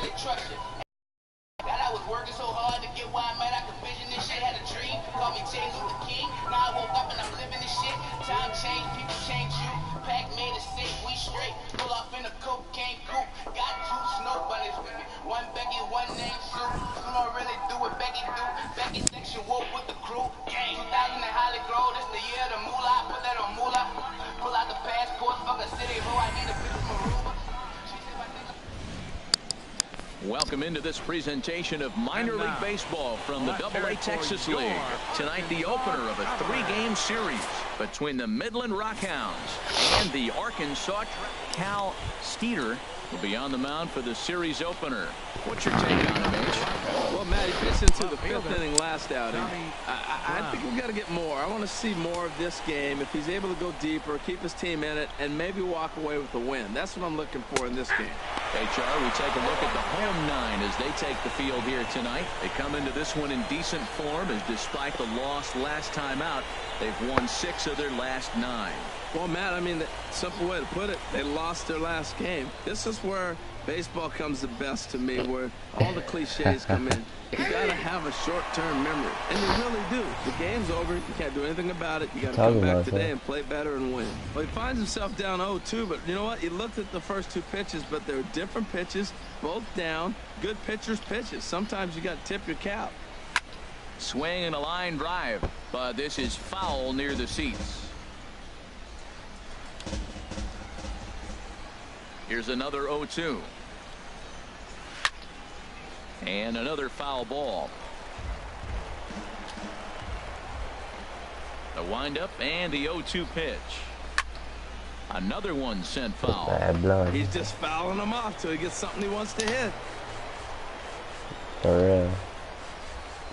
really trust you. God, I was working so hard to get where I'm at. I could vision this shit. Had a dream. Call me J. Luther King. Now I woke up and I'm living this shit. Time changed, people change you. Pac made us sick, we straight. Pull off in a cocaine coupe. Got juice, no bunnies with me. One Becky, one name Sue. Some don't really do what Becky do. Becky section woke with the crew. 2000 in Holly Grove. This the year of the moolah. Put that on moolah. Pull out the passport. Fuck a city. Who I need a bitch from Aruba. Welcome into this presentation of minor league baseball from the AA Texas League. Tonight, the opener of a 3-game series between the Midland Rockhounds and the Arkansas Cal Skeeter will be on the mound for the series opener. What's your take on it, H? Well, Matt, he pitched into the 5th inning last outing. I think we've got to get more. I want to see more of this game. If he's able to go deeper, keep his team in it, and maybe walk away with the win. That's what I'm looking for in this game. HR, we take a look at the home 9 as they take the field here tonight. They come into this one in decent form, as despite the loss last time out, they've won 6 of their last 9. Well, Matt, I mean, the simple way to put it, they lost their last game. This is where baseball comes the best to me, where all the cliches come in. You got to have a short-term memory, and you really do. The game's over. You can't do anything about it. You got to come back today and play better and win. Well, he finds himself down 0-2, but you know what? He looked at the first 2 pitches, but they're different pitches, both down. Good pitchers' pitches. Sometimes you got to tip your cap. Swing and a line drive, but this is foul near the seats. Here's another 0-2. And another foul ball. The windup and the 0-2 pitch. Another one sent foul. He's just fouling them off till he gets something he wants to hit. For real.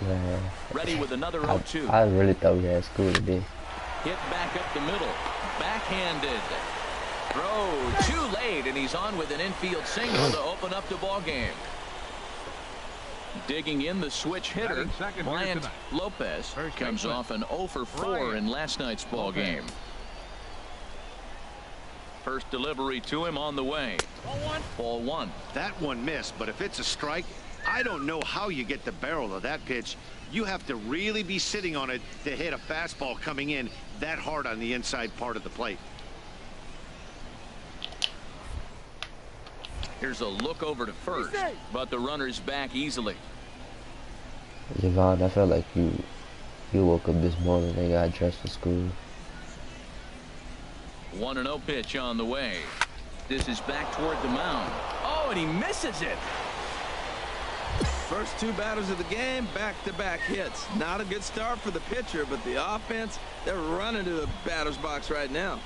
Yeah. Ready with another 0-2. I really thought we had school today. Hit back up the middle. Backhanded. Throw too late, and he's on with an infield single to open up the ball game. Digging in the switch hitter, Bryant Lopez comes off an 0-for-4 in last night's ball game. First delivery to him on the way. Ball 1. That one missed, but if it's a strike, I don't know how you get the barrel of that pitch. You have to really be sitting on it to hit a fastball coming in that hard on the inside part of the plate. Here's a look over to first, but the runner's back easily. Javon, I felt like you woke up this morning and got dressed for school. 1-0 pitch on the way. This is back toward the mound. Oh, and he misses it. First 2 batters of the game, back-to-back hits. Not a good start for the pitcher, but the offense, they're running to the batter's box right now.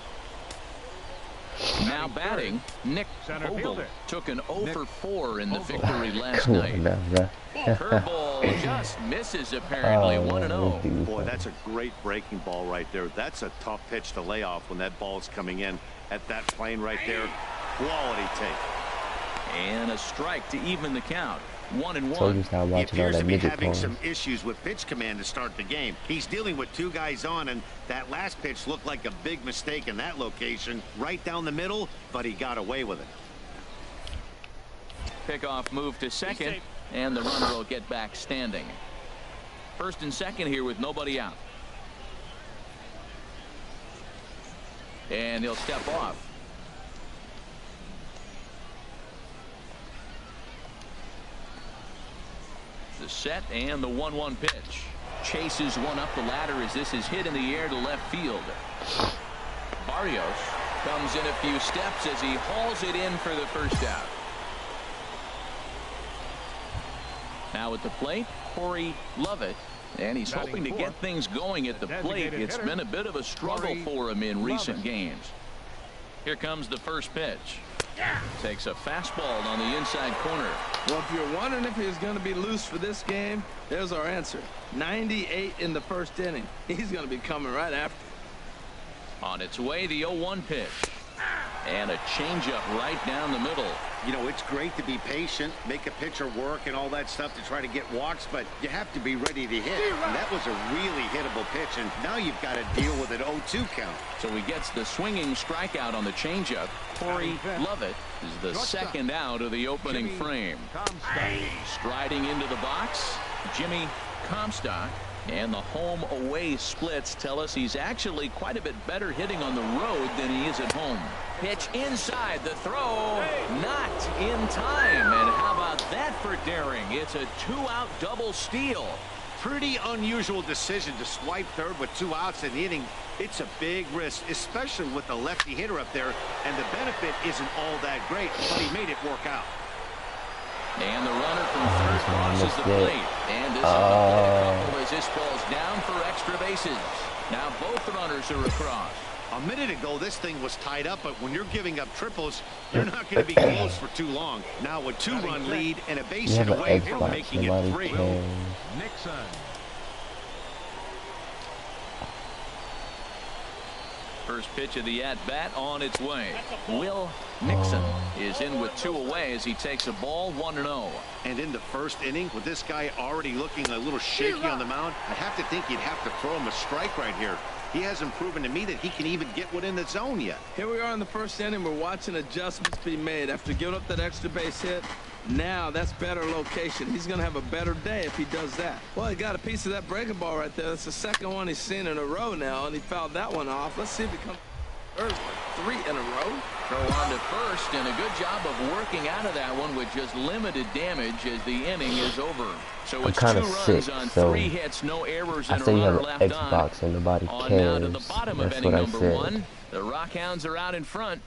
Now batting, Nick Vogel took an 0-for-4 in the victory last night. Curveball just misses apparently. 1-0. Boy, that's a great breaking ball right there. That's a tough pitch to lay off when that ball is coming in at that plane right there. Quality take. And a strike to even the count. 1-1. He appears to be having some issues with pitch command to start the game. He's dealing with 2 guys on, and that last pitch looked like a big mistake in that location, right down the middle, but he got away with it. Pickoff move to second, and the runner will get back standing. First and second here with nobody out. And he'll step off. The set and the 1-1 pitch. Chases one up the ladder as this is hit in the air to left field. Barrios comes in a few steps as he hauls it in for the first out. Now at the plate, Corey Lovett, and he's hoping to get things going at the plate. It's been a bit of a struggle for him in recent games. Here comes the first pitch. Takes a fastball on the inside corner. Well, if you're wondering if he's going to be loose for this game, there's our answer. 98 in the first inning. He's going to be coming right after. On its way, the 0-1 pitch. And a changeup right down the middle. You know, it's great to be patient, make a pitcher work and all that stuff to try to get walks, but you have to be ready to hit. And that was a really hittable pitch, and now you've got to deal with an 0-2 count. So he gets the swinging strikeout on the changeup. Corey Lovett is the second out of the opening frame. Striding into the box, Jimmy Comstock. And the home-away splits tell us he's actually quite a bit better hitting on the road than he is at home. Pitch inside, the throw not in time. And how about that for daring? It's a 2-out double steal. Pretty unusual decision to swipe third with 2 outs in the inning. It's a big risk, especially with the lefty hitter up there, and the benefit isn't all that great, but he made it work out. And the runner from third crosses the plate. And this is a couple as this ball's down for extra bases. Now both runners are across. A minute ago, this thing was tied up, but when you're giving up triples, you're not going to be close for too long. Now a 2-run lead and a base hit away from making it 3. Nixon. First pitch of the at-bat on its way. Will Nixon is in with 2 away as he takes a ball 1-0. And in the first inning, with this guy already looking a little shaky on the mound, I have to think you'd have to throw him a strike right here. He hasn't proven to me that he can even get one in the zone yet. Here we are in the first inning. We're watching adjustments be made after giving up that extra base hit. Now that's better location. He's going to have a better day if he does that. Well, he got a piece of that breaking ball right there. That's the second one he's seen in a row now, and he fouled that one off. Let's see if he comes first. 3 in a row. Throw on to first, and a good job of working out of that one with just limited damage as the inning is over. So it's 2 runs on 3 hits, no errors, and a runner left Xbox on. And nobody On cares. now to the bottom of That's inning what I number said. 1. The Rockhounds are out in front.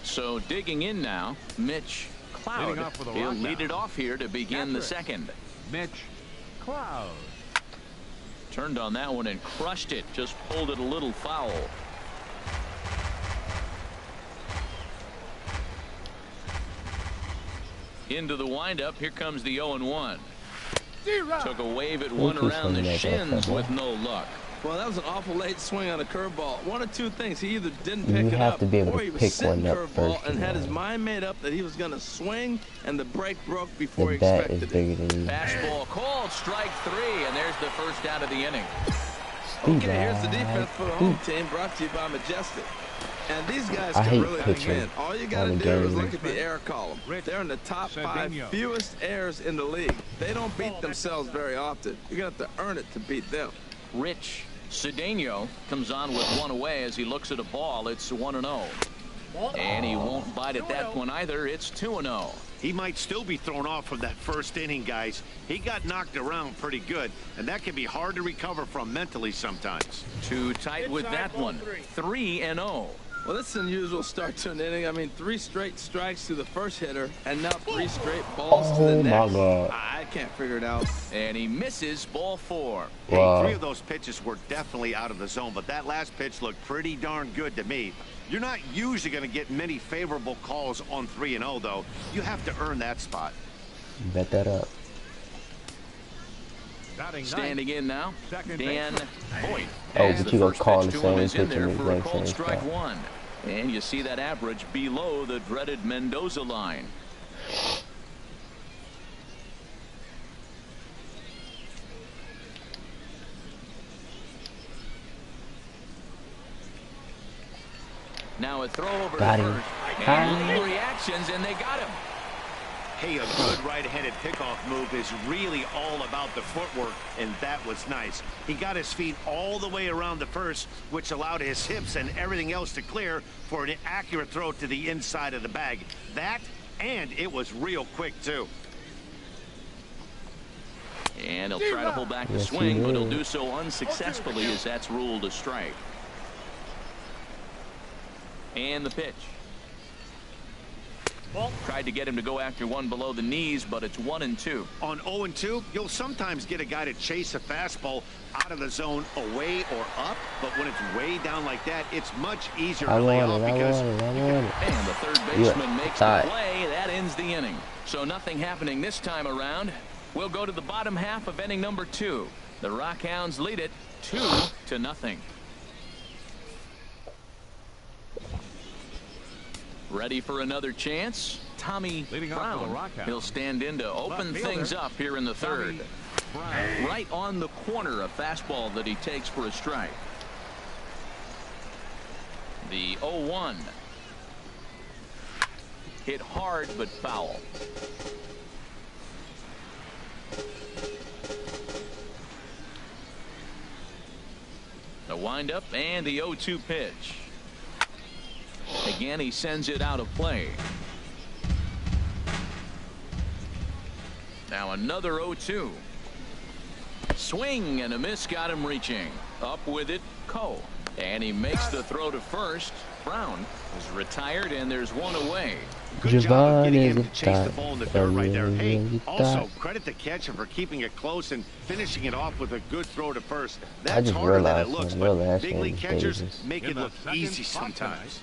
So digging in now, Mitch Cloud. He'll lead it off here to begin the second. Mitch Cloud. Turned on that one and crushed it. Just pulled it a little foul. Into the windup. Here comes the 0-1. Took a wave at one around the shins with no luck. Well, that was an awful late swing on a curveball. One of 2 things. He either didn't pick it have up to be able or to he was pick sitting one up curveball first, and had his mind made up that he was going to swing, and the break broke before he The bat expected is bigger it. than you. Fastball called, strike 3, and there's the first out of the inning. Okay, here's the defense for the home team, brought to you by Majestic. And these guys I can hate really pitching win. All you got to on a do is game. look at the error column. They're in the top 5 fewest errors in the league. They don't beat themselves very often. You're going to have to earn it to beat them. Rich Cedeno comes on with 1 away as he looks at a ball. It's 1-0. And he won't bite at that one either. It's 2-0. He might still be thrown off from that first inning, guys. He got knocked around pretty good, and that can be hard to recover from mentally sometimes. Too tight with that one. 3-0. Well, this is an unusual start to an inning. I mean, 3 straight strikes to the first hitter, and now 3 straight balls to the next. My God. I can't figure it out. And he misses ball 4. Hey, 3 of those pitches were definitely out of the zone, but that last pitch looked pretty darn good to me. You're not usually going to get many favorable calls on 3-0, though. You have to earn that spot. Bet that up. Standing in now, Dan Boyd. Oh, As but the you gonna first call pitch the to him same is in pitch there and for a exact called same strike spot. 1. And you see that average below the dreaded Mendoza line. Now a throw over Got to him. first. And lead reactions, and they got him. Hey, a good right-handed pickoff move is really all about the footwork, and that was nice. He got his feet all the way around the first, which allowed his hips and everything else to clear for an accurate throw to the inside of the bag. That, and it was real quick, too. And he'll try to hold back the swing, but he'll do so unsuccessfully as that's ruled a strike. And the pitch. Tried to get him to go after one below the knees, but it's 1-2. On 0-2, you'll sometimes get a guy to chase a fastball out of the zone away or up, but when it's way down like that, it's much easier to lay off because... And the third baseman makes the play. That ends the inning. So nothing happening this time around. We'll go to the bottom half of inning number 2. The Rockhounds lead it 2-0. Ready for another chance? Tommy Leading off for the Brown. Rockhounds. He'll stand in to open Left things fielder, up here in the third. Brown. Right on the corner, a fastball that he takes for a strike. The 0-1. Hit hard but foul. The windup and the 0-2 pitch. Again, he sends it out of play. Now another 0-2. Swing and a miss got him reaching. Up with it, Cole. And he makes the throw to first. Brown is retired, and there's one away. Good job of getting him to Javon chase the is ball in the dirt right there. Hey, really also thought. credit the catcher for keeping it close and finishing it off with a good throw to first. I That's just harder than it realized looks, my real but last big name league is catchers Davis. make In it the look second easy spot sometimes.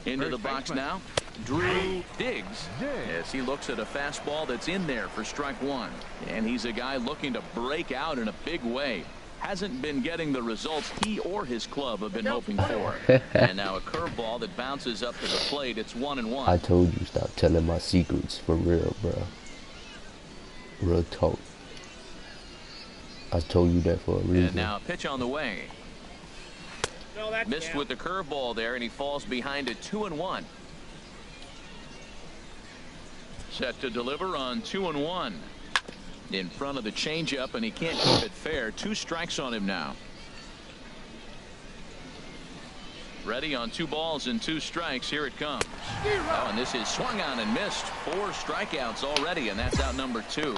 Into the First box baseman. now. Drew Diggs. Diggs. As he looks at a fastball that's in there for strike one. And he's a guy looking to break out in a big way. Hasn't been getting the results he or his club have been hoping for. And now a curveball that bounces up to the plate. It's 1-1. I told you stop telling my secrets for real, bro. Real talk. I told you that for a reason. And now a pitch on the way. Missed with the curveball there, and he falls behind it 2-1. Set to deliver on 2-1. In front of the changeup, and he can't keep it fair. 2 strikes on him now. Ready on 2 balls and 2 strikes. Here it comes. Oh, and this is swung on and missed. 4 strikeouts already, and that's out number 2.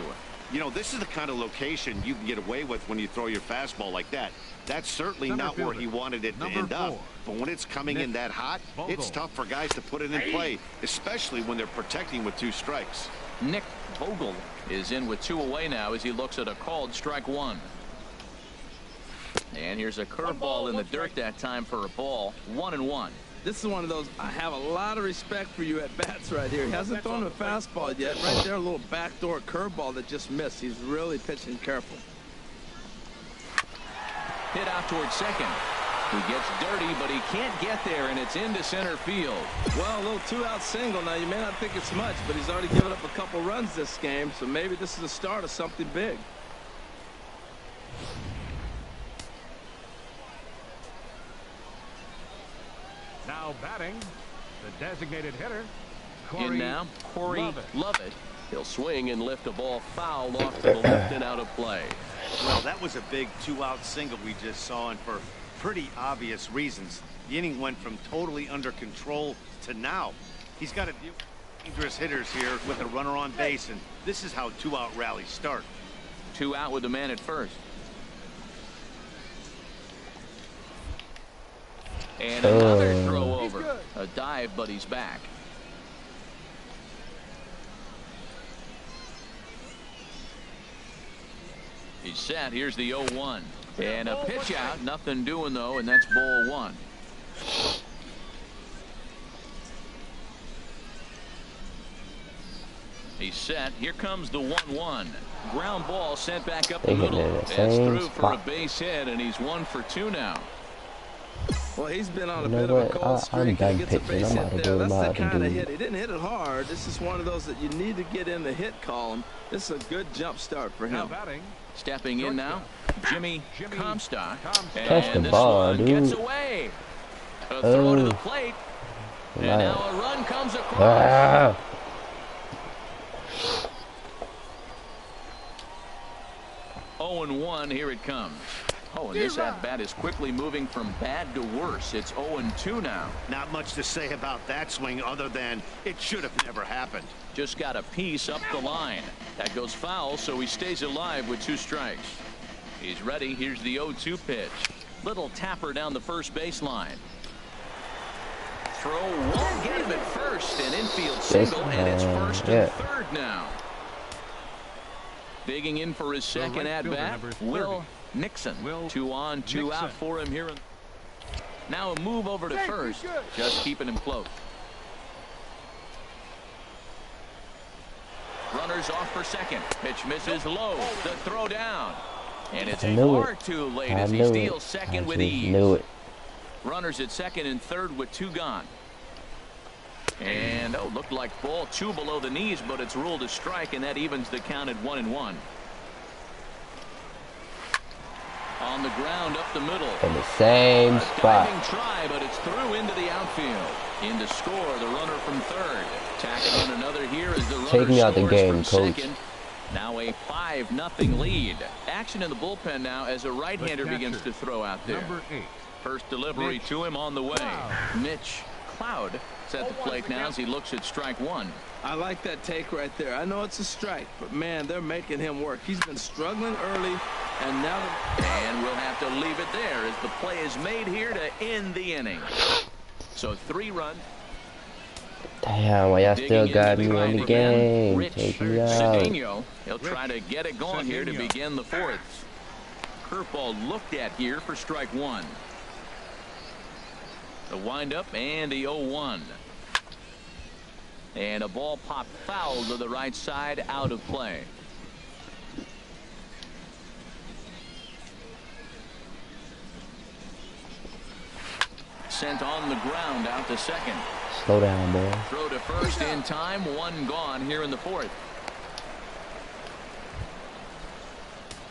You know, this is the kind of location you can get away with when you throw your fastball like that. That's certainly Center not where fielder, he wanted it to number end up. 4. But when it's coming in that hot, it's Vogel. tough for guys to put it in play, especially when they're protecting with 2 strikes. Nick Vogel is in with 2 away now as he looks at a called strike 1. And here's a curveball in the dirt that time for a ball. 1-1. This is one of those, I have a lot of respect for you at bats right here. He hasn't thrown a fastball yet. Right there, a little backdoor curveball that just missed. He's really pitching careful. Hit out towards second. He gets dirty, but he can't get there, and it's into center field. Well, a little 2-out single. Now, you may not think it's much, but he's already given up a couple runs this game, so maybe this is the start of something big. Now batting, the designated hitter, In now, Corey Lovett. Lovett. He'll swing and lift a ball foul off to the left and out of play. Well, that was a big 2-out single we just saw, and for pretty obvious reasons. The inning went from totally under control to now. He's got to deal with dangerous hitters here with a runner on base, and this is how 2-out rallies start. 2 out with the man at first. And another throw over. A dive, but he's back. He's set. Here's the 0-1. And a pitch out. Nothing doing, though, and that's ball 1. He's set. Here comes the 1-1. Ground ball sent back up the middle. It's through for a base hit, and he's 1 for 2 now. Well, he's been on a You know bit of a what? cold streak, and he gets a base I'm hit out of there. here. That's I'm the out to kind of do. hit. He didn't hit it hard. This is one of those that you need to get in the hit column. This is a good jump start for now him. batting, Stepping in now, Jimmy Comstock. Catch the And this ball, one dude. gets away. A throw to the plate. And Wow. now a run comes across. Ah. 0-1, here it comes. Oh, and this at-bat is quickly moving from bad to worse. It's 0-2 now. Not much to say about that swing other than it should have never happened. Just got a piece up the line. That goes foul, so he stays alive with 2 strikes. He's ready. Here's the 0-2 pitch. Little tapper down the first baseline. Throw won't get him at first. An infield single, and it's first and third now. Digging in for his second right fielder, at-bat, number 30. Will Nixon. Will 2 on, 2 Nixon. out for him here. Now a move over to first, just keeping him close. Runners off for second. Pitch misses low. The throw down. And it's far too late as he steals second with ease. Knew it. Runners at second and third with 2 gone. And, oh, looked like ball 2 below the knees, but it's ruled a strike, and that evens the count at 1-1. On the ground up the middle. In the same spot. Diving try, but it's through into the outfield. In to score, the runner from third. Tacking on another here as the runner Take me out the game, from coach. second. Now a 5-0 lead. Action in the bullpen now as a right-hander begins to throw out there. Number 8. First delivery Mitch to him on the way. Cloud. Mitch Cloud is at the plate now as he looks at strike 1. I like that take right there. I know it's a strike, but man, they're making him work. He's been struggling early, and now And we'll have to leave it there as the play is made here to end the inning. So 3 runs. Damn, why y'all still got me in the game? Rich Take me out. Cedeno. He'll try to get it going here to begin the 4th. Curveball looked at here for strike 1. The windup and the 0-1. And a ball popped foul to the right side, out of play. Sent on the ground out to second. Slow down, boy. Throw to first in time. 1 gone here in the 4th.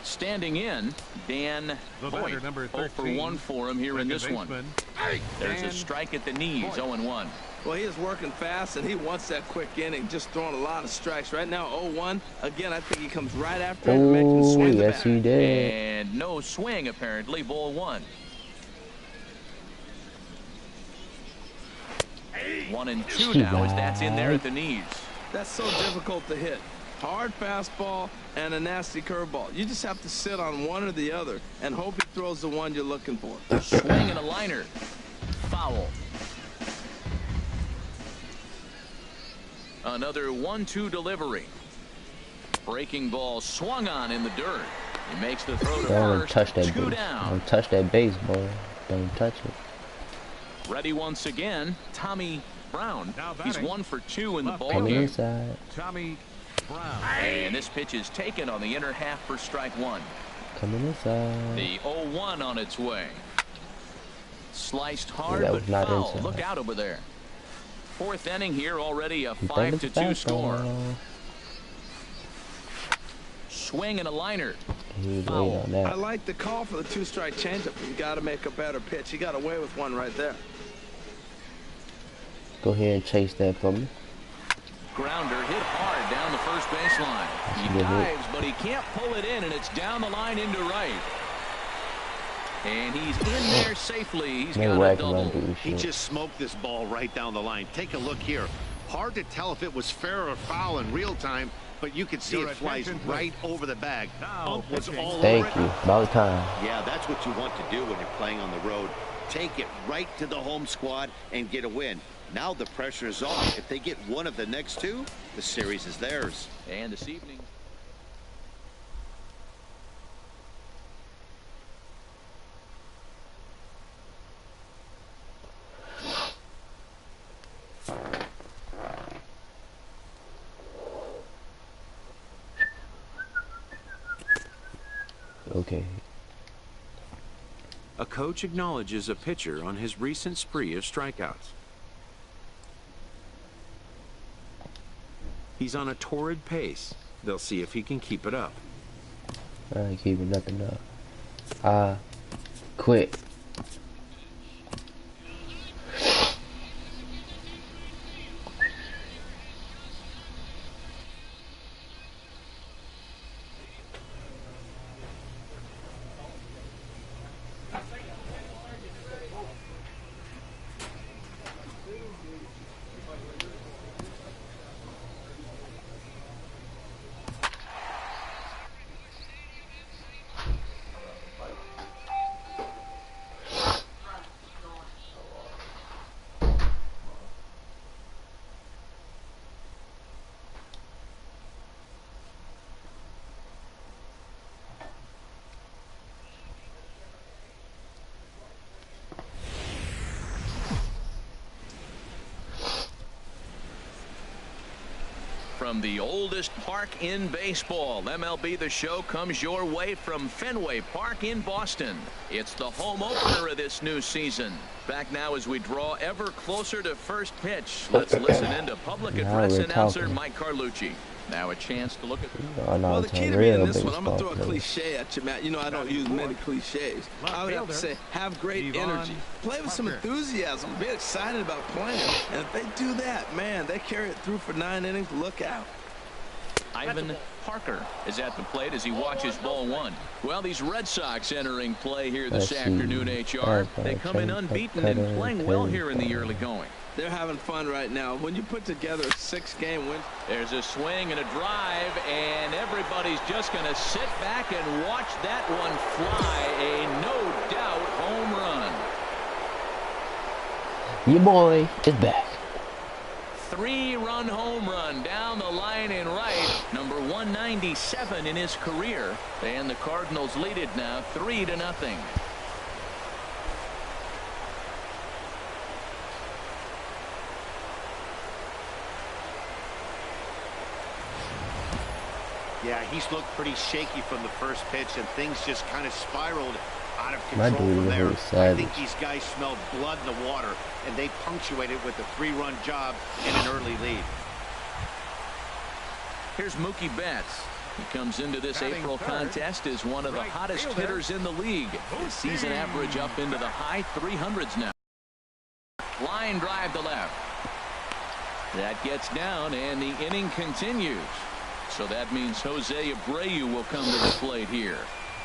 Standing in, Dan The Voigt. batter, number 0 for 13, 1 for him here in this one. baseman, There's a Dan strike at the knees. Voigt. 0-1. well, he is working fast, and he wants that quick inning, just throwing a lot of strikes. Right now, 0-1. Again, I think he comes right after him and makes him Oh, swing the yes, bat. he did. And no swing, apparently. Ball 1. 1-2 now as that's in there at the knees. That's so difficult to hit. Hard fastball and a nasty curveball. You just have to sit on one or the other and hope he throws the one you're looking for. Swing and a liner. Foul. Another 1-2 delivery. Breaking ball swung on in the dirt. He makes the throw to Don't first. touch that 2 base. down. Don't touch that base, boy. Don't touch it. Ready once again, Tommy Brown. Now He's batting. 1 for 2 in the Left ball Coming game. inside. Tommy Brown. And this pitch is taken on the inner half for strike 1. Coming inside. The 0-1 on its way. Sliced hard, that but was not foul. inside. Look out over there. 4th inning here, already a He throwing the 5-2 score. fastball. Swing and a liner. He was Foul. waiting on I that. like the call for the 2-strike changeup. You got to make a better pitch. He got away with one right there. Go ahead and chase that for me. Grounder hit hard down the first baseline. He Good hit. dives, but he can't pull it in, and it's down the line into right. And he's in there safely. He's No got a rack run double. do He shit. just smoked this ball right down the line. Take a look here. Hard to tell if it was fair or foul in real time, but you could see Your it flies attention, right over the bag. Now Ump was pitching. all Thank over you. it. About time. Yeah, that's what you want to do when you're playing on the road. Take it right to the home squad and get a win. Now the pressure is off. If they get one of the next 2, the series is theirs. And this evening. Okay. A coach acknowledges a pitcher on his recent spree of strikeouts. He's on a torrid pace. They'll see if he can keep it up. I ain't keeping nothing up. Quit. From the oldest park in baseball, MLB The Show comes your way from Fenway Park in Boston. It's the home opener of this new season. Back now as we draw ever closer to first pitch. Let's listen into public address announcer Mike Carlucci. Now a chance to look at well, the key to me in this one, I'm going to throw a cliche at you, Matt. You know I don't use many cliches. I would have to say, have great energy. Play with some enthusiasm. Be excited about playing. And if they do that, man, they carry it through for 9 innings. Look out. Ivan Parker is at the plate as he watches ball 1. Well, these Red Sox entering play here this afternoon, HR. They come in unbeaten and playing well here in the early going. They're having fun right now. When you put together a 6-game win. There's a swing and a drive, and everybody's just going to sit back and watch that one fly. A no-doubt home run. Your boy is back. 3-run home run down the line in right. Number 197 in his career. And the Cardinals lead it now 3-0. Yeah, he's looked pretty shaky from the first pitch, and things just kind of spiraled out of control from there. I think these guys smelled blood in the water, and they punctuated with a 3-run job and an early lead. Here's Mookie Betts. He comes into this April contest as one of the hottest hitters in the league. His season average up into the high 300s now. Line drive to left. That gets down, and the inning continues. So that means Jose Abreu will come to the plate here.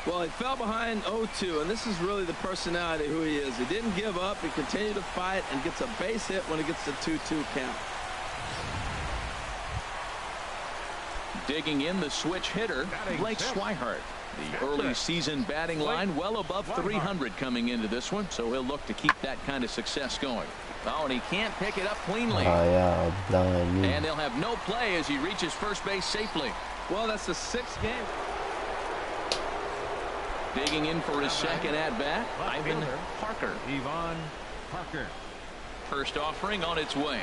Well, he fell behind 0-2, and this is really the personality who he is. He didn't give up. He continued to fight and gets a base hit when he gets the 2-2 count. Digging in the switch hitter, Blake Swihart. The early season batting line well above 300 coming into this one, so he'll look to keep that kind of success going. Oh, and he can't pick it up cleanly. And they'll have no play as he reaches first base safely. Well, that's the 6th game. Digging in for his second at-bat, Ivan Parker. First offering on its way.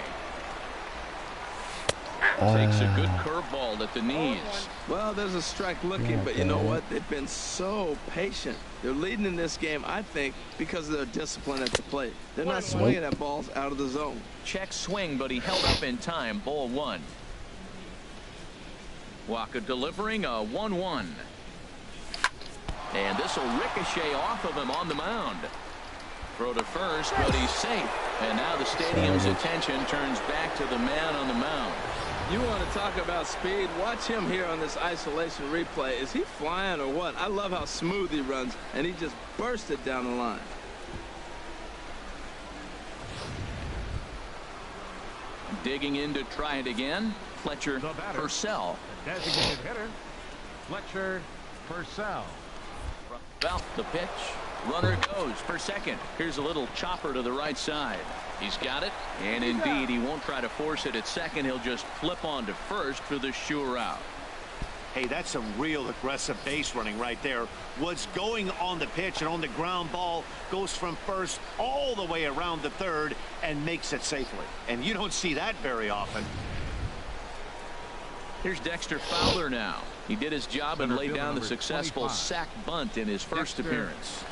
Takes a good curveball at the knees. Well, there's a strike looking, but you know what? They've been so patient. They're leading in this game, I think, because of their discipline at the plate. They're not swinging at balls out of the zone. Check swing, but he held up in time. Ball 1. Waka delivering a 1-1. And this will ricochet off of him on the mound. Throw to first, but he's safe. And now the stadium's attention turns back to the man on the mound. You want to talk about speed? Watch him here on this isolation replay. Is he flying or what? I love how smooth he runs, and he just bursted down the line. Digging in to try it again, Fletcher Purcell. Designated hitter, Fletcher Purcell. Well, the pitch. Runner goes for second. Here's a little chopper to the right side. He's got it, and indeed he won't try to force it at second. He'll just flip on to first for the sure out. Hey, that's some real aggressive base running right there. Was going on the pitch and on the ground ball, goes from first all the way around the third and makes it safely. And you don't see that very often. Here's Dexter Fowler now. He did his job and laid down the successful sac bunt in his first appearance.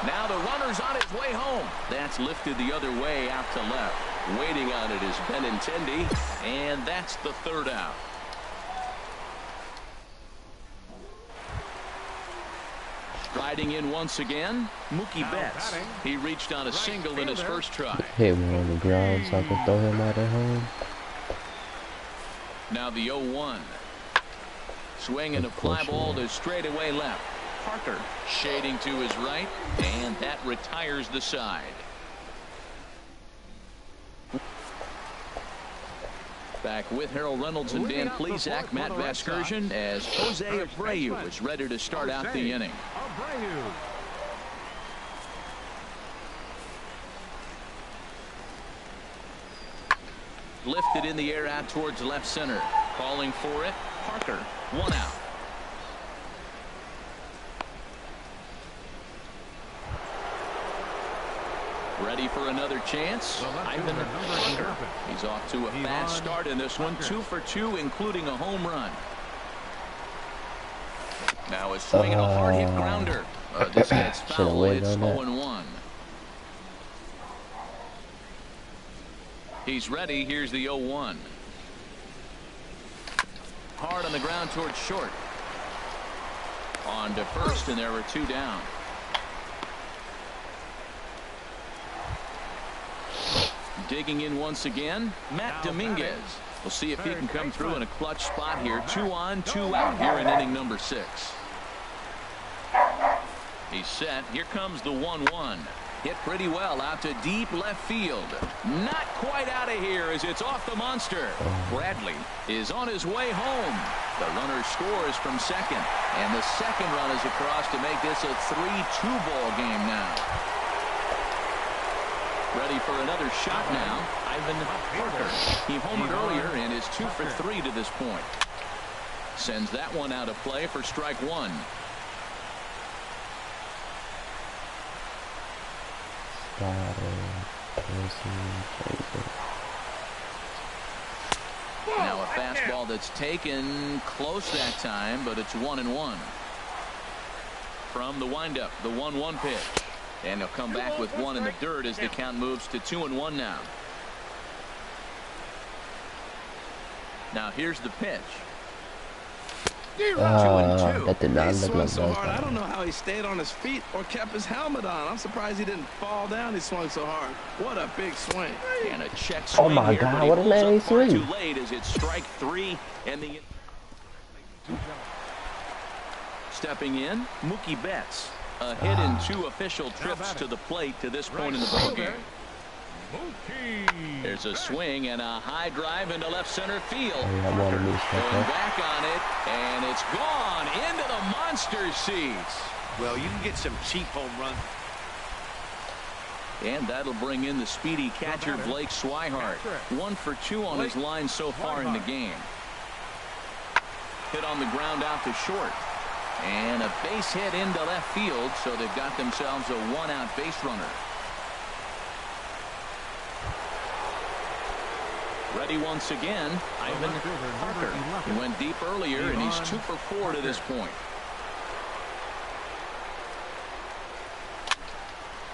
Now the runner's on his way home. That's lifted the other way out to left. Waiting on it is Benintendi, and that's the 3rd out. Striding in once again, Mookie Betts. He reached on a single in his first try. Hit one on the ground so I can throw him out at home. Now the 0-1. Swing and a fly ball to straightaway left. Parker shading to his right, and that retires the side. Back with Harold Reynolds and Dan Plesac, Matt Vasgersian, as Jose Abreu is ready to start out the inning. Lifted in the air out towards left center. Calling for it, Parker. 1 out. Ready for another chance? The left Ivan fielder, number Hunter. 11. He's off to a fast start in this one. 2 for 2, including a home run. Now a swing and a hard hit grounder. This gets foul. It's 0-1. He's ready. Here's the 0-1. Hard on the ground towards short. On to first, and there are 2 down. Digging in once again, Matt Dominguez. We'll see if he can come through in a clutch spot here. 2 on, 2 out here in inning number 6. He's set. Here comes the 1-1. Hit pretty well out to deep left field. Not quite out of here as it's off the monster. Bradley is on his way home. The runner scores from second. And the second run is across to make this a 3-2 ball game now. Ready for another shot now. Ivan Parker. He homered earlier and is 2 for 3 to this point. Sends that one out of play for strike 1. Now a fastball that's taken close that time, but it's 1-1. From the windup, the 1-1 pitch. And he'll come back with 1 in the dirt as the count moves to 2-1 now. Now here's the pitch. 2-2. That did not look like so hard. that. I don't know how he stayed on his feet or kept his helmet on. I'm surprised he didn't fall down. He swung so hard. What a big swing. And a check swing. Oh my here, God, but he what a pulls man up far swing. too late as it's strike 3 and the stepping in, Mookie Betts. A hit in 2 official trips to the plate to this point in the ballgame. There's a swing and a high drive into left center field. Going back on it, and it's gone into the monster seats. Well, you can get some cheap home runs. And that'll bring in the speedy catcher Blake Swihart. 1 for 2 on his line so far in the game. Hit on the ground out to short. And a base hit into left field, so they've got themselves a 1-out base runner. Ready once again, Ivan Parker. He went deep earlier, and he's 2 for 4 to this point.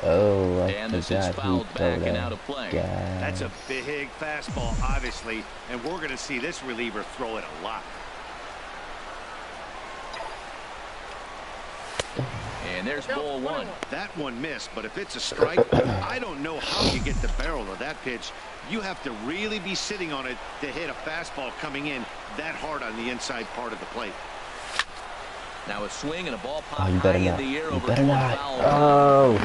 Oh, and this is fouled back and out of play. That's a big fastball, obviously, and we're going to see this reliever throw it a lot. And there's ball 1. That one missed, but if it's a strike, I don't know how you get the barrel of that pitch. You have to really be sitting on it to hit a fastball coming in that hard on the inside part of the plate. Now a swing and a ball pop high in the air over one foul. Oh.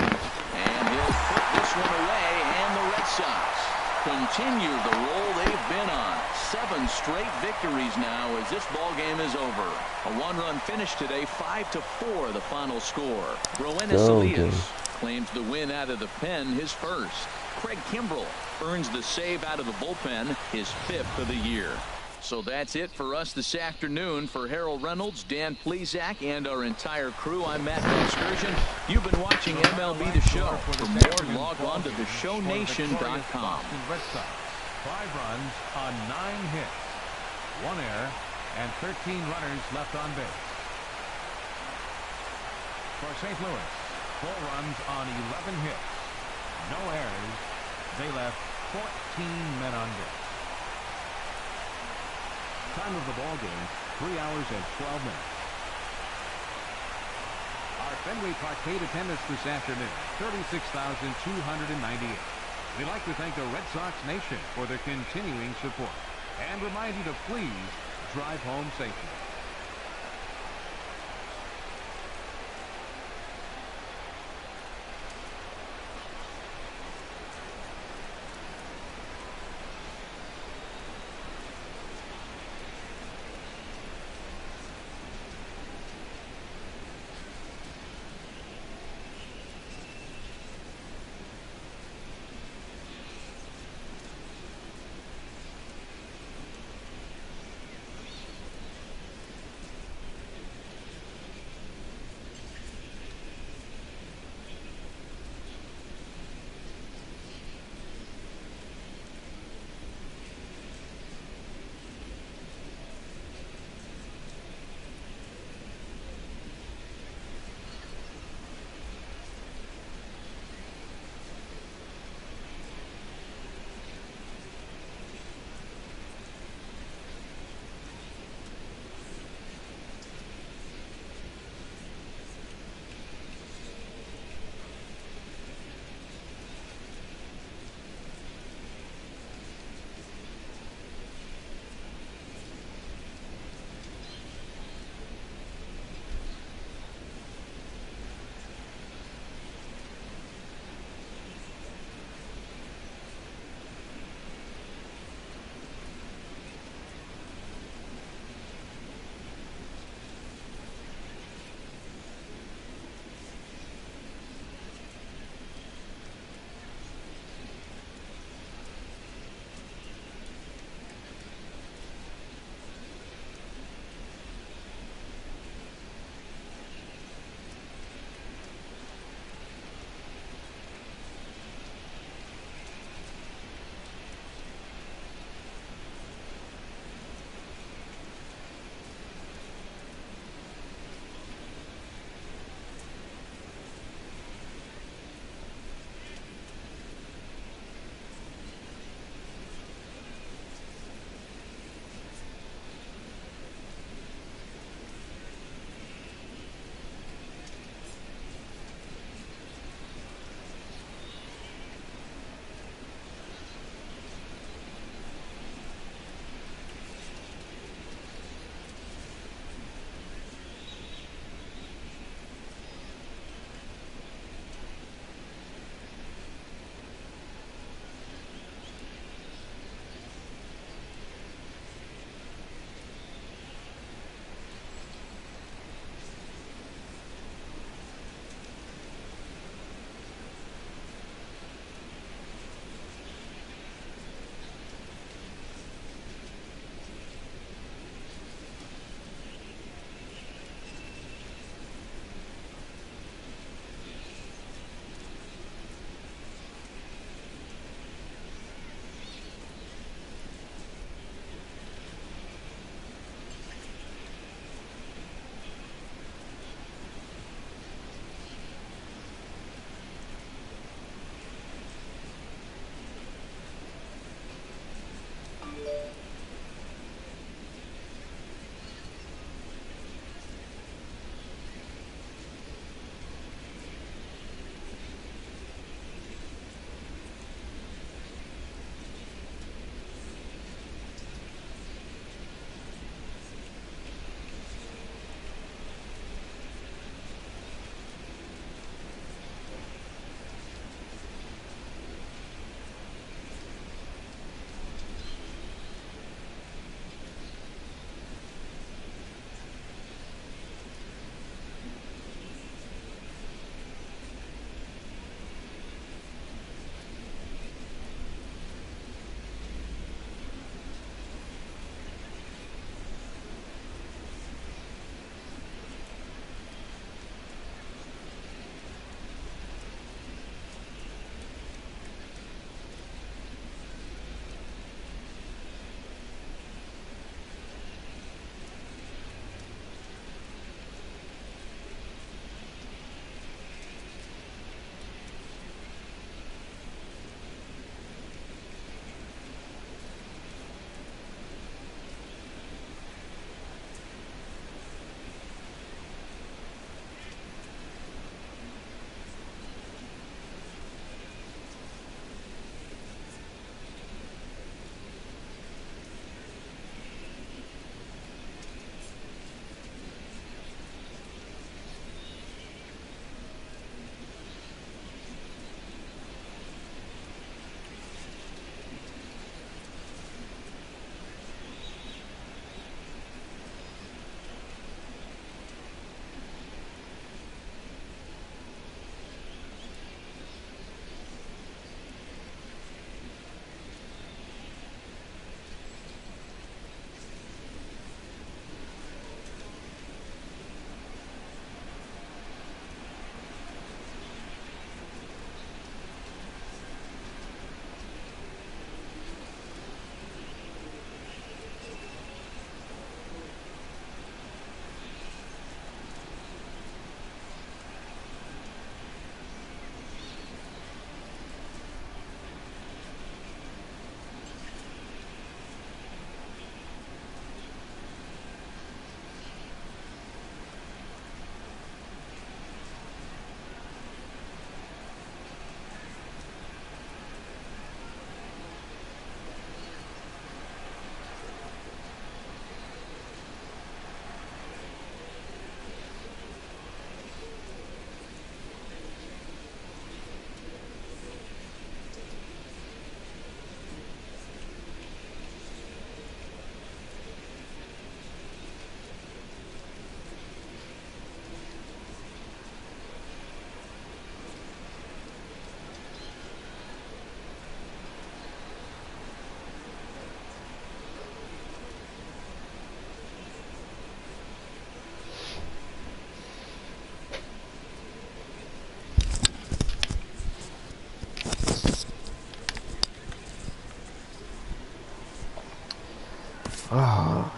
And he'll put this one away, and the Red Sox continue the roll they've been on. 7 straight victories now as this ball game is over. A 1-run finish today, 5-4 the final score. Roenis Elias claims the win out of the pen, his first. Craig Kimbrell earns the save out of the bullpen, his 5th of the year. So that's it for us this afternoon. For Harold Reynolds, Dan Plesac, and our entire crew, I'm Matt Excursion. You've been watching MLB The Show. For more, log on to theshownation.com. 5 runs on 9 hits, 1 error, and 13 runners left on base. For St. Louis, 4 runs on 11 hits, no errors. They left 14 men on base. Time of the ball game, 3 hours and 12 minutes. Our Fenway Parkade attendance this afternoon, 36,298. We'd like to thank the Red Sox Nation for their continuing support and remind you to please drive home safely.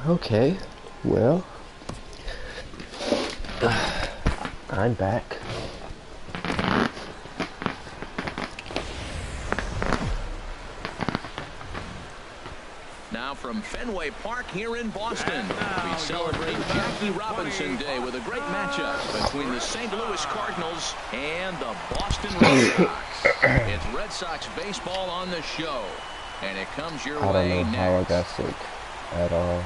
Okay, well, I'm back. Now from Fenway Park here in Boston, we celebrate Jackie Robinson Day with a great matchup between the St. Louis Cardinals and the Boston Red Sox. It's Red Sox baseball on the show, and it comes your way I don't know how I got sick at all.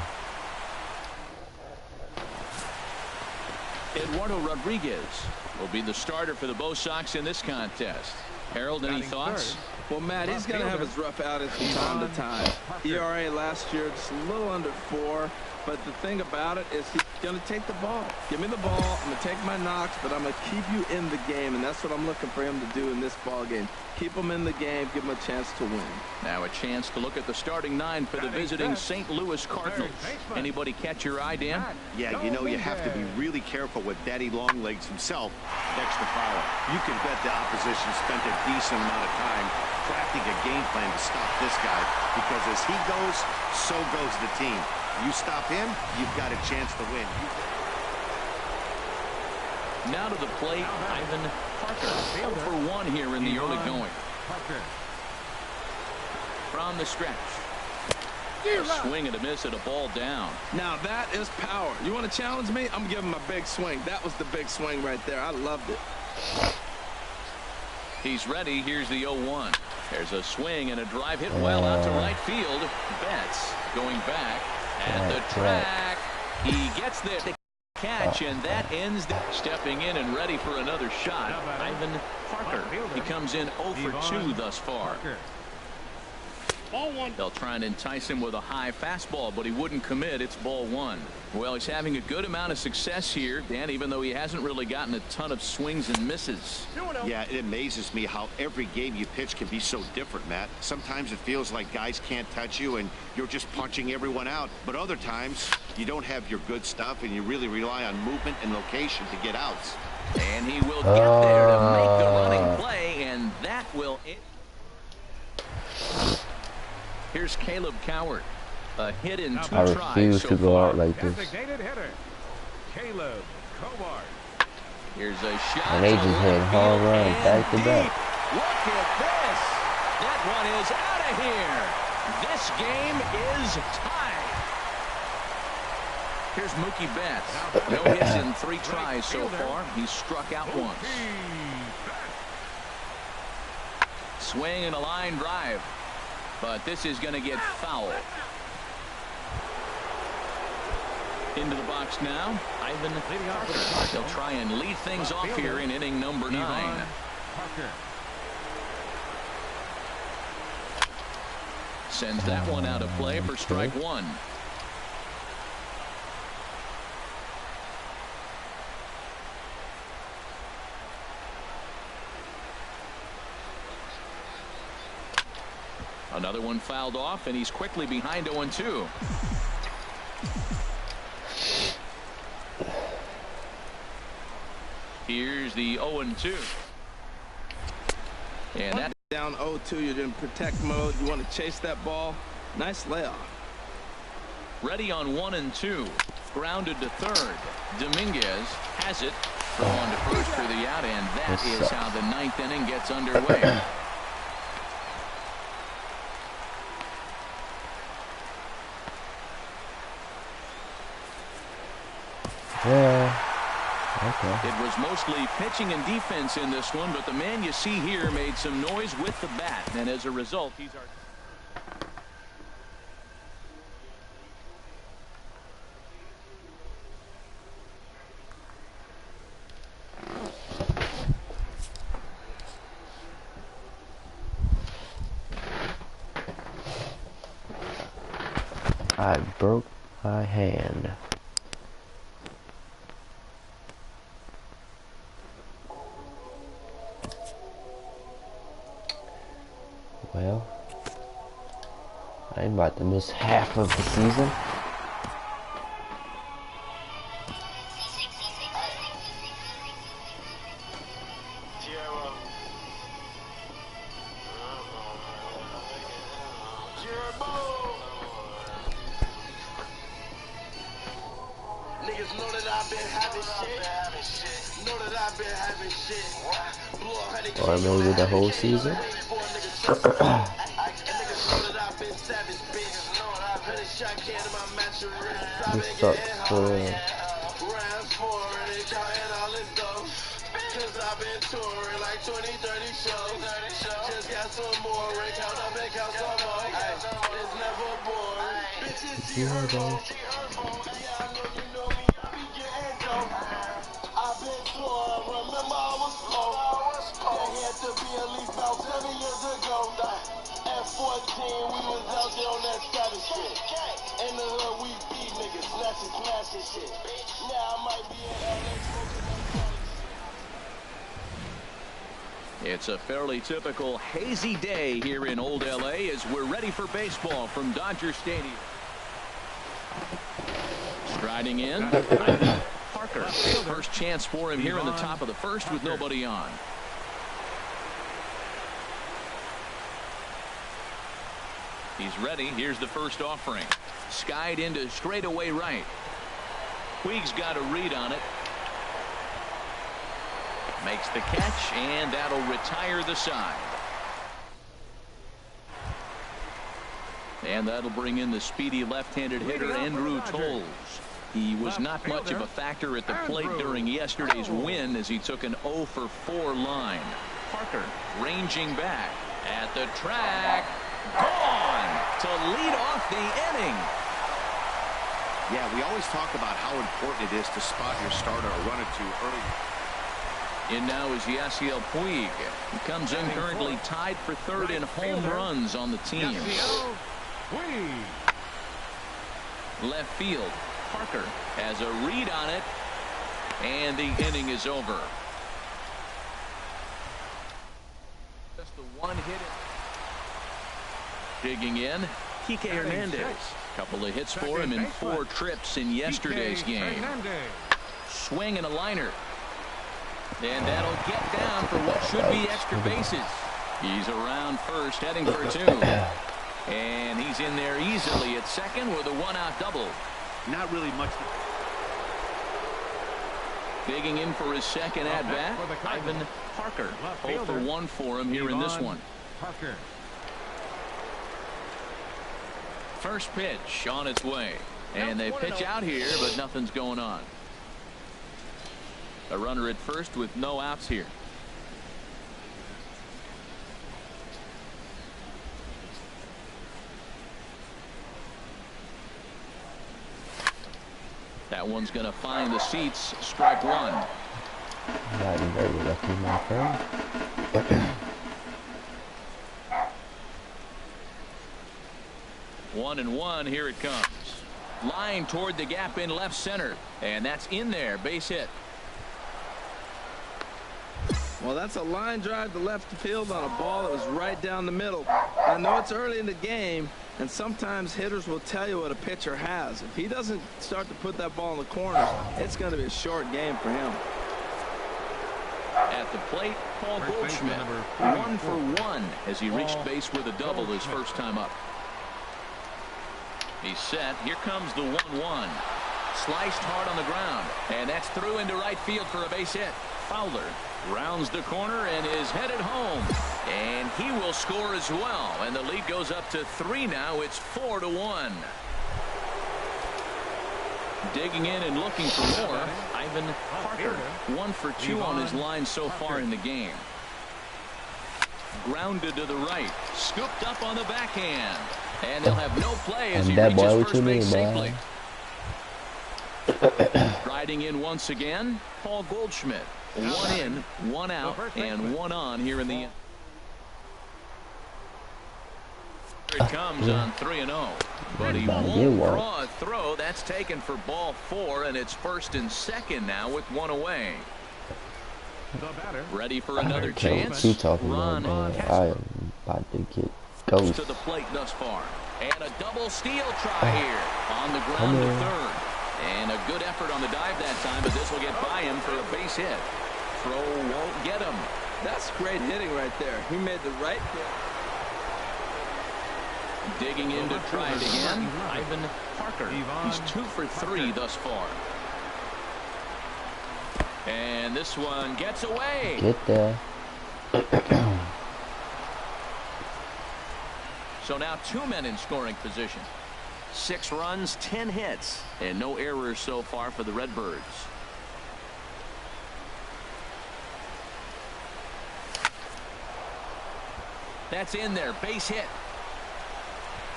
Eduardo Rodriguez will be the starter for the Bo Sox in this contest. Harold, any thoughts? Well, Matt, he's going to have his rough outings from time to time. ERA last year just a little under 4. But the thing about it is he's going to take the ball. Give me the ball. I'm going to take my knocks, but I'm going to keep you in the game. And that's what I'm looking for him to do in this ball game. Keep him in the game. Give him a chance to win. Now a chance to look at the starting 9 for the visiting St. Louis Cardinals. Anybody catch your eye, Dan? Yeah, you know, you have to be really careful with Daddy Longlegs himself, Dexter Fowler. You can bet the opposition spent a decent amount of time crafting a game plan to stop this guy, because as he goes, so goes the team. You stop him, you've got a chance to win. Now to the plate, Ivan Parker. 0 for 1 here in the early going. From the stretch. A swing and a miss at a ball down. Now that is power. You want to challenge me? I'm giving him a big swing. That was the big swing right there. I loved it. He's ready. Here's the 0-1. There's a swing and a drive hit well out to right field. Betts going back at the track. He gets there to catch, and that ends the stepping in and ready for another shot. Ivan Parker. He comes in 0 for 2 thus far. Ball 1. They'll try and entice him with a high fastball, but he wouldn't commit. It's ball 1. Well, he's having a good amount of success here, Dan, even though he hasn't really gotten a ton of swings and misses. Yeah, it amazes me how every game you pitch can be so different, Matt. Sometimes it feels like guys can't touch you and you're just punching everyone out. But other times you don't have your good stuff and you really rely on movement and location to get outs. And he will get there to make the running play, and that will... Here's Caleb Coward. A hit in 2 I tries refuse so to go far. out like this. Designated hitter, Caleb Coward. Here's a shot. And they just hit home run back to back. Look at this. That one is out of here. This game is tied. Here's Mookie Betts. No hits in 3 tries so far. He's struck out once. Swing and a line drive. But this is going to get foul. Into the box now, Ivan Parker. They'll try and lead things off here in inning number 9. Sends that one out of play for strike 1. Another one fouled off, and he's quickly behind 0-2. Here's the 0-2. And that Down 0-2, you're in protect mode. You want to chase that ball. Nice layoff. ready on 1 and 2. Grounded to third. Dominguez has it. Throw on to first for the out, and that is how the 9th inning gets underway. Yeah. Okay. It was mostly pitching and defense in this one, but the man you see here made some noise with the bat, and as a result, he's our... I broke my hand. Well, I'm about to miss half of the season. Niggas know that I've been having shit. Know that I've been having shit. Blow 100K Or maybe the whole season. Niggas know that I've been savage, bitch. 100 shot can in my mattress. I've This been sucks getting for home. real. Rounds for it, they counting all this dough. Cause I've been touring like 20, 30 shows. Just got some more, and count up and count some more. It's never boring. Bitches, she heard on. Yeah, I know me, I be getting dope. I've been touring, remember I was slow. That had to be at least about 7 years ago. At 14, we was out there on that savage shit. In the hood, we beat niggas, smashing shit. Now I might be in LA smoking that Cali shit. It's a fairly typical hazy day here in Old LA as we're ready for baseball from Dodger Stadium. Striding in, Parker. First chance for him here in the top of the first with nobody on. He's ready. Here's the first offering. Skied into straightaway right. Puig's got a read on it. Makes the catch, and that'll retire the side. And that'll bring in the speedy left-handed hitter Andrew Toles. He was not much of a factor at the plate during yesterday's win as he took an 0 for 4 line. Parker ranging back at the track. Gone to lead off the inning. Yeah, we always talk about how important it is to spot your starter or run it too early. In now is Yasiel Puig. He comes in currently tied for third in home runs on the team. Left field. Parker has a read on it, and the inning is over. Just the one hit. Digging in, Kike Hernandez. Couple of hits for him in 4 trips in yesterday's game. Swing and a liner. And that'll get down for what should be extra bases. He's around first, heading for 2. And he's in there easily at second with a 1-out double. Not really much. Digging in for his second at-bat, Ivan Parker. 0 for 1 for him here in this one. Parker. First pitch on its way. And they pitch out here, but nothing's going on. A runner at first with no outs here. That one's going to find the seats. Strike 1. Not very lucky, my friend. 1-1. Here it comes. Line toward the gap in left center. And that's in there. Base hit. Well, that's a line drive to left field on a ball that was right down the middle. I know it's early in the game, and sometimes hitters will tell you what a pitcher has. If he doesn't start to put that ball in the corners, it's going to be a short game for him. At the plate, Paul Goldschmidt. 1 for 1 as he reached base with a double his first time up. He's set. Here comes the 1-1. Sliced hard on the ground, and that's through into right field for a base hit. Fowler rounds the corner and is headed home, and he will score as well, and the lead goes up to 3 now. It's 4-1. Digging in and looking for more, Ivan Parker. 1 for 2 on his line so far in the game. Grounded to the right, scooped up on the backhand, and they'll have no play as he reaches first base safely. Riding in once again, Paul Goldschmidt. 1 in, 1 out, and 1 on here in the end. Here it comes on 3-0. But he won't draw a throw. That's taken for ball 4, and it's first and second now with 1 away. Ready for another chance. Keep talking about, man. I am about to get ghost. To the plate thus far. And a double steal try here. On the ground to third. And a good effort on the dive that time, but this will get by him for a base hit. Throw won't get him. That's great hitting right there. He made the right hit. Digging in to try it again. Ivan Parker. He's 2 for 3 thus far. And this one gets away. Get there. So now 2 men in scoring position. 6 runs, 10 hits, and no errors so far for the Redbirds. That's in there, base hit.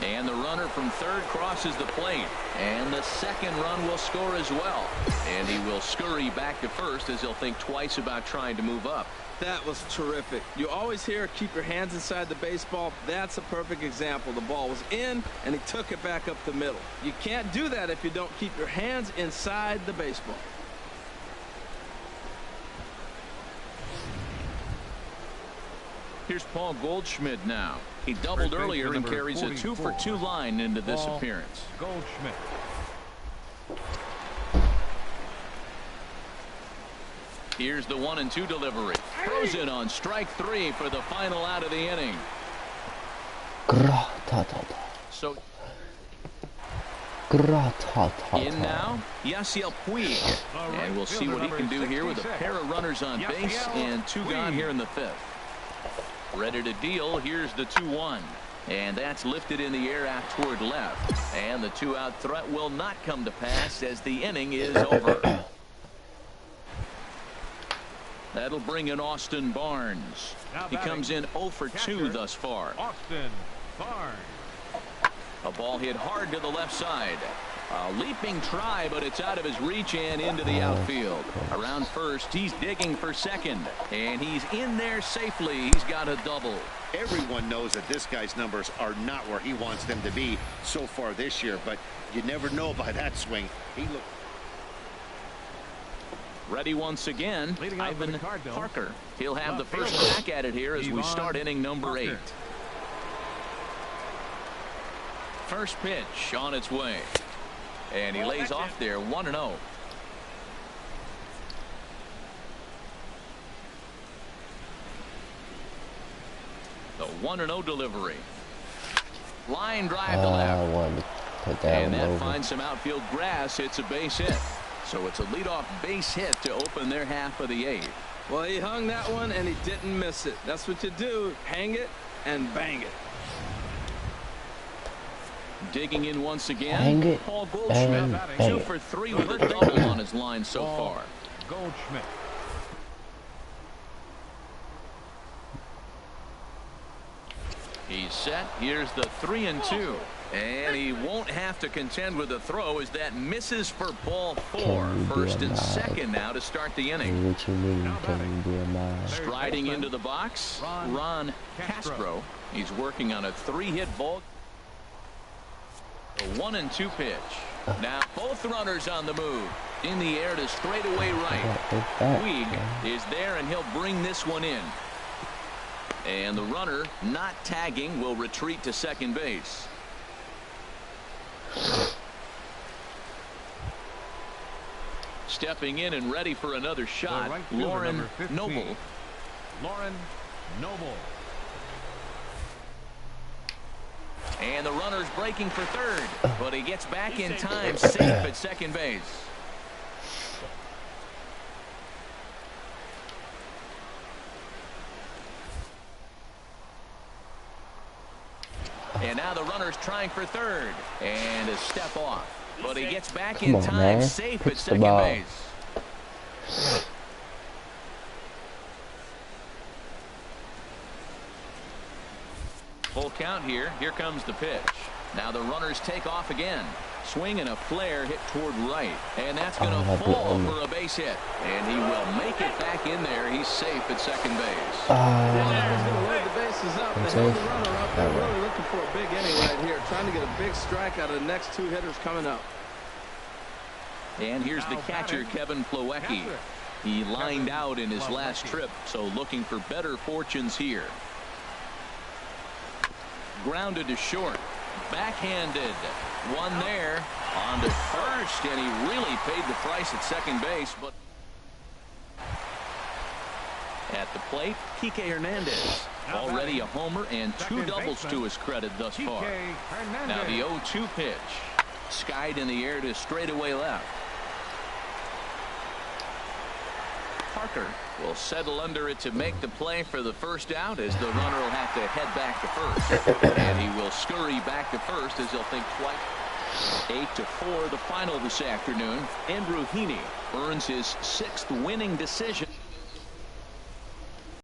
And the runner from third crosses the plate. And the second run will score as well. And he will scurry back to first as he'll think twice about trying to move up. That was terrific. You always hear keep your hands inside the baseball. That's a perfect example. The ball was in, and he took it back up the middle. You can't do that if you don't keep your hands inside the baseball. Here's Paul Goldschmidt now. He doubled earlier and carries a 2-for-2 line into this appearance. Goldschmidt. Here's the 1-2 delivery. Throws it on strike 3 for the final out of the inning. So in now, Yasiel Puig. And we'll see what he can do here with a pair of runners on base and 2 gone here in the 5th. Ready to deal. Here's the 2-1. And that's lifted in the air out toward left. And the 2-out threat will not come to pass as the inning is over. That'll bring in Austin Barnes. He comes in 0 for 2 thus far. Austin Barnes. A ball hit hard to the left side. A leaping try, but it's out of his reach and into the outfield. Around first, he's digging for second. And he's in there safely. He's got a double. Everyone knows that this guy's numbers are not where he wants them to be so far this year, but you never know by that swing. He looked ready once again. Ivan Parker. He'll have the first crack at it here as we start inning number 8. First pitch on its way. And he lays off there 1-0. The 1-0 delivery. Line drive to left. And that finds some outfield grass. It's a base hit. So it's a leadoff base hit to open their half of the 8th. Well, he hung that one and he didn't miss it. That's what you do. Hang it and bang it. Digging in once again, Paul Goldschmidt, 2 for 3 with a double on his line so far. Goldschmidt. He's set. Here's the 3-2. And he won't have to contend with the throw as that misses for ball 4. First and second now to start the inning. What you mean, can you be a man? Striding into the box, Ron Castro. He's working on a 3-hit ball. A 1-2 pitch. Now both runners on the move. In the air to straightaway right. Puig is there and he'll bring this one in. And the runner not tagging will retreat to second base. Stepping in and ready for another shot, Lauren Noble. Lauren Noble. And the runner's breaking for third, but he gets back in time, safe at second base. And now the runner's trying for third, and a step off, but he gets back in time, safe at second base. Full count here. Here comes the pitch. Now the runners take off again. Swing and a flare hit toward right. And that's going to fall for a base hit. And he will make it back in there. He's safe at second base. He's going to load the bases up. They hold the runner up. They're really looking for a big inning right here. Trying to get a big strike out of the next 2 hitters coming up. And here's the catcher, Kevin Plawecki. He lined out in his last trip, so looking for better fortunes here. Grounded to short. Backhanded. One there. On to first, and he really paid the price at second base. But at the plate, Kike Hernandez. Already a homer and 2 doubles to his credit thus far. Now the 0-2 pitch. Skied in the air to straightaway left. Parker will settle under it to make the play for the first out, as the runner will have to head back to first. And he will scurry back to first as he'll think twice. 8-4 the final this afternoon. Andrew Heaney earns his 6th winning decision.